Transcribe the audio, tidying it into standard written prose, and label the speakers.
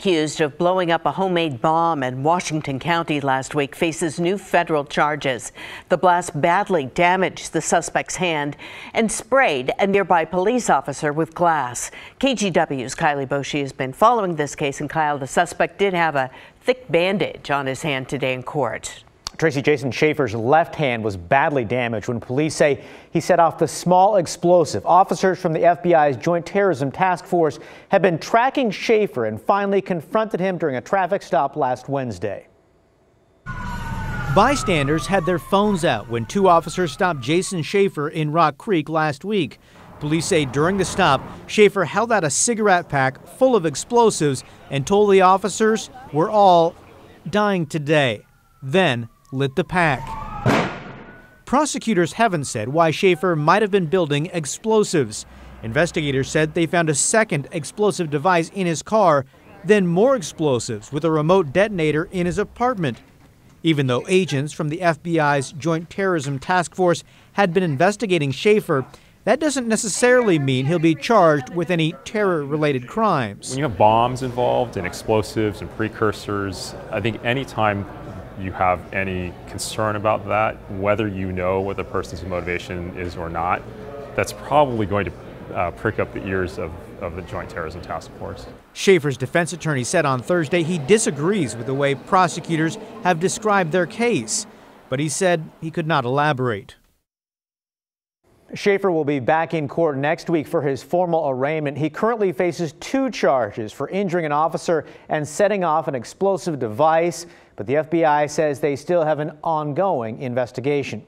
Speaker 1: accused of blowing up a homemade bomb in Washington County last week, faces new federal charges. The blast badly damaged the suspect's hand and sprayed a nearby police officer with glass. KGW's Kylie Boshi has been following this case, and Kyle, the suspect did have a thick bandage on his hand today in court.
Speaker 2: Tracy, Jason Schaefer's left hand was badly damaged when police say he set off the small explosive. Officers from the FBI's Joint Terrorism Task Force have been tracking Schaefer and finally confronted him during a traffic stop last Wednesday.
Speaker 3: Bystanders had their phones out when two officers stopped Jason Schaefer in Rock Creek last week. Police say during the stop, Schaefer held out a cigarette pack full of explosives and told the officers, "We're all dying today." Then lit the pack. Prosecutors haven't said why Schaefer might have been building explosives. Investigators said they found a second explosive device in his car, then more explosives with a remote detonator in his apartment. Even though agents from the FBI's Joint Terrorism Task Force had been investigating Schaefer, that doesn't necessarily mean he'll be charged with any terror-related crimes.
Speaker 4: When you have bombs involved and explosives and precursors, I think any time you have any concern about that, whether you know what the person's motivation is or not, that's probably going to prick up the ears of the Joint Terrorism Task Force.
Speaker 3: Schaefer's defense attorney said on Thursday he disagrees with the way prosecutors have described their case, but he said he could not elaborate.
Speaker 2: Schaefer will be back in court next week for his formal arraignment. He currently faces 2 charges for injuring an officer and setting off an explosive device, but the FBI says they still have an ongoing investigation.